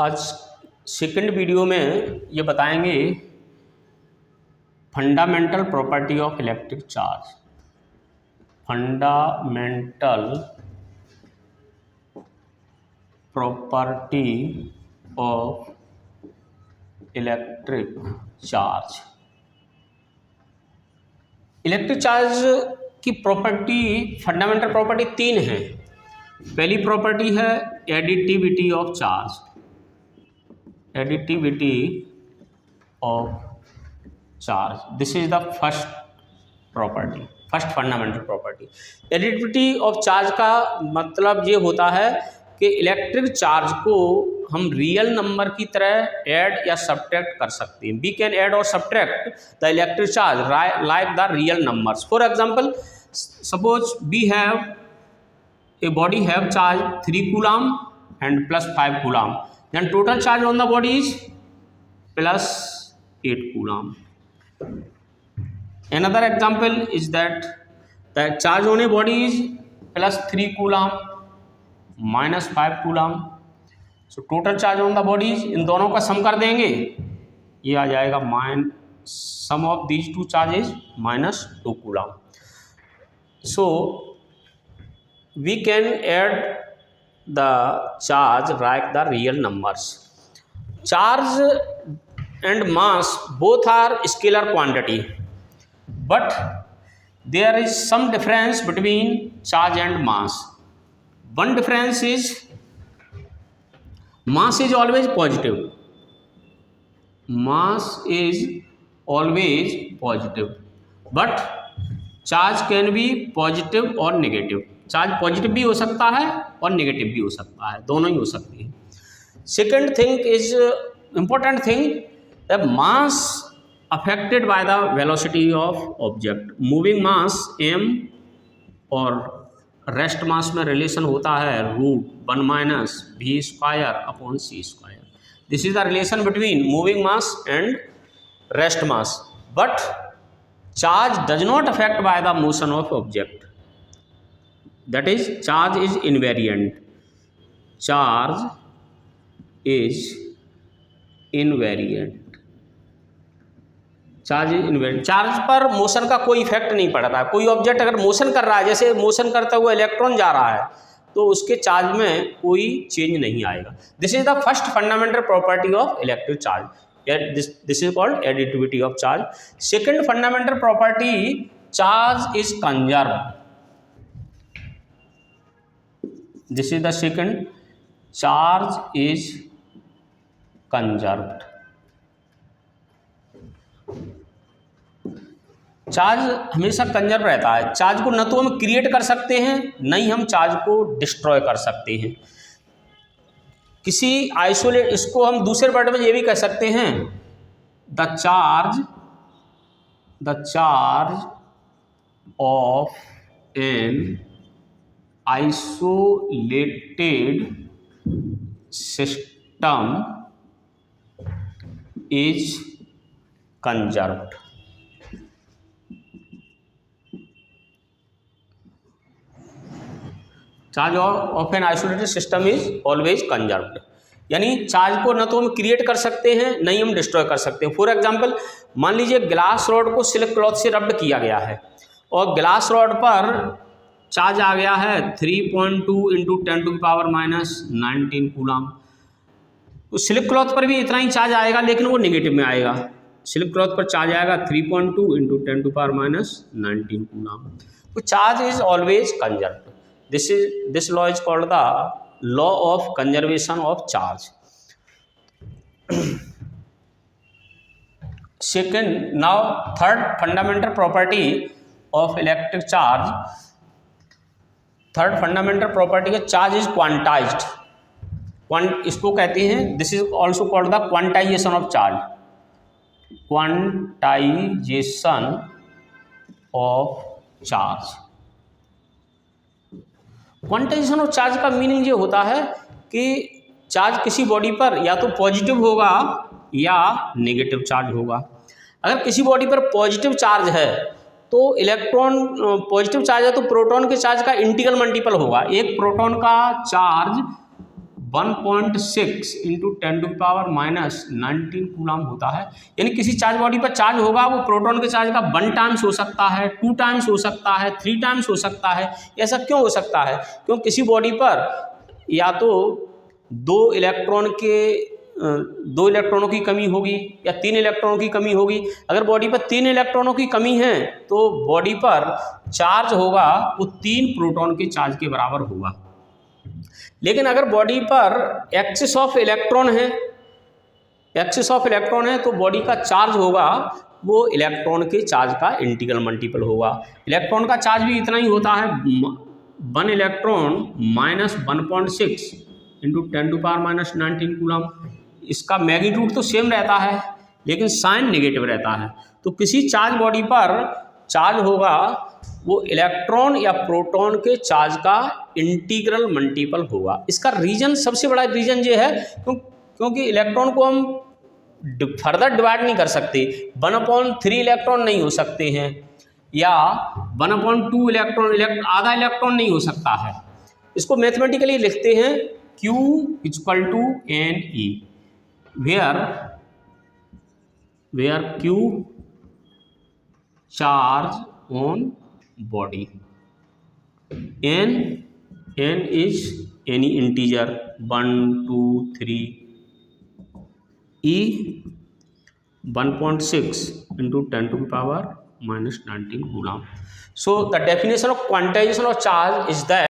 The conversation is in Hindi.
आज सेकंड वीडियो में ये बताएंगे fundamental property of electric charge. Fundamental property of electric charge. Electric charge की प्रॉपर्टी, फंडामेंटल प्रॉपर्टी तीन है। पहली प्रॉपर्टी है additivity of charge. Additivity of charge, this is the first property, first fundamental property. Additivity of charge का मतलब ये होता है कि इलेक्ट्रिक चार्ज को हम रियल नंबर की तरह ऐड या सब्ट्रैक्ट कर सकते हैं। वी कैन ऐड और subtract the electric charge like the real numbers. For example, suppose we have a body have charge 3 coulomb and plus 5 coulomb, then total charge on the body is plus 8 coulomb. Another example is that the charge on a body is plus 3 coulomb minus 5 coulomb. So total charge on the body is, इन दोनों का सम कर देंगे, ये आ जाएगा sum of these two charges minus 2 coulomb. So we can add the charge like the real numbers. Charge and mass both are scalar quantity, but there is some difference between charge and mass. One difference is mass is always positive. Mass is always positive, but charge can be positive or negative. Charge positive भी हो सकता है और नेगेटिव भी हो सकता है, दोनों ही हो सकती है। Second thing is important thing, the mass affected by the velocity of object. Moving mass m और रेस्ट मास में रिलेशन होता है √1 - v²/c²। This is the relation between moving mass and rest mass, but charge does not affect by the motion of object. That is, charge is invariant. Charge is invariant. Charge is invariant. Charge पर मोशन का कोई इफेक्ट नहीं पड़ता है। कोई ऑब्जेक्ट अगर मोशन कर रहा है, जैसे मोशन करता हुआ इलेक्ट्रॉन जा रहा है, तो उसके चार्ज में कोई चेंज नहीं आएगा। This is the first fundamental property of electric charge. This is called additivity of charge. Second fundamental property, charge is conserve. This is the second, charge is conserved. Charge हमेशा कंजर्व रहता है। चार्ज को न तो हम क्रिएट कर सकते हैं, न ही हम चार्ज को डिस्ट्रॉय कर सकते हैं। किसी आइसोलेट, इसको हम दूसरे वर्ड में ये भी कह सकते हैं, the charge of an isolated system is conserved. Charge of an isolated system is always conserved. यानी चार्ज को न तो हम क्रिएट कर सकते हैं, न ही हम डिस्ट्रॉय कर सकते हैं। फॉर एग्जांपल, मान लीजिए ग्लास रॉड को सिल्क क्लॉथ से रब्ड किया गया है और ग्लास रॉड पर चार्ज आ गया है 3.2 × 10⁻⁻19 कूलम। तो सिल्क क्लॉथ पर भी इतना ही चार्ज आएगा, लेकिन वो नेगेटिव में आएगा। सिल्क क्लॉथ पर चार्ज आएगा 3.2 × 10⁻19 कूलम। तो charge is always conserved. This law is called the law of conservation of charge. Second, now third fundamental property of electric charge. Third fundamental property है चार्ज इज क्वांटाइज्ड। इसको कहते हैं, this is also called the quantization of charge. Quantization of charge. Quantization of charge का मीनिंग ये होता है कि चार्ज किसी बॉडी पर या तो पॉजिटिव होगा या नेगेटिव चार्ज होगा। अगर किसी बॉडी पर पॉजिटिव चार्ज है तो इलेक्ट्रॉन, पॉजिटिव चार्ज है तो प्रोटॉन के चार्ज का इंटीग्रल मल्टीपल होगा। एक प्रोटॉन का चार्ज 1.6 इंटू 10⁻⁻19 कूलम होता है। यानी किसी चार्ज बॉडी पर चार्ज होगा वो प्रोटॉन के चार्ज का 1 टाइम्स हो सकता है, 2 टाइम्स हो सकता है, 3 टाइम्स हो सकता है। ऐसा क्यों हो सकता है? क्योंकि किसी बॉडी पर या तो दो इलेक्ट्रॉनों की कमी होगी या 3 इलेक्ट्रॉनों की कमी होगी। अगर बॉडी पर 3 इलेक्ट्रॉनों की कमी है तो बॉडी पर चार्ज होगा वो 3 प्रोटॉन के चार्ज के बराबर होगा। लेकिन अगर बॉडी पर एक्सेस ऑफ इलेक्ट्रॉन है तो बॉडी का चार्ज होगा वो इलेक्ट्रॉन के चार्ज का इंटीग्रल मल्टीपल होगा। इलेक्ट्रॉन का चार्ज भी इतना ही होता है, 1 इलेक्ट्रॉन माइनस 1.6 इंटू 10⁻⁻19 कूलम। इसका मैग्नीट्यूड तो सेम रहता है लेकिन साइन नेगेटिव रहता है। तो किसी चार्ज बॉडी पर चार्ज होगा वो इलेक्ट्रॉन या प्रोटॉन के चार्ज का इंटीग्रल मल्टीपल होगा। इसका रीजन, सबसे बड़ा रीजन ये है क्योंकि इलेक्ट्रॉन को हम फर्दर डिवाइड नहीं कर सकते। 1/3 इलेक्ट्रॉन नहीं हो सकते हैं या 1/2 इलेक्ट्रॉन, आधा इलेक्ट्रॉन नहीं हो सकता है। इसको मैथमेटिकली लिखते हैं Q = Ne, where Q charge on body, N is any integer 1, 2, 3, E 1.6 into 10⁻⁻19 coulomb. So the definition of quantization of charge is that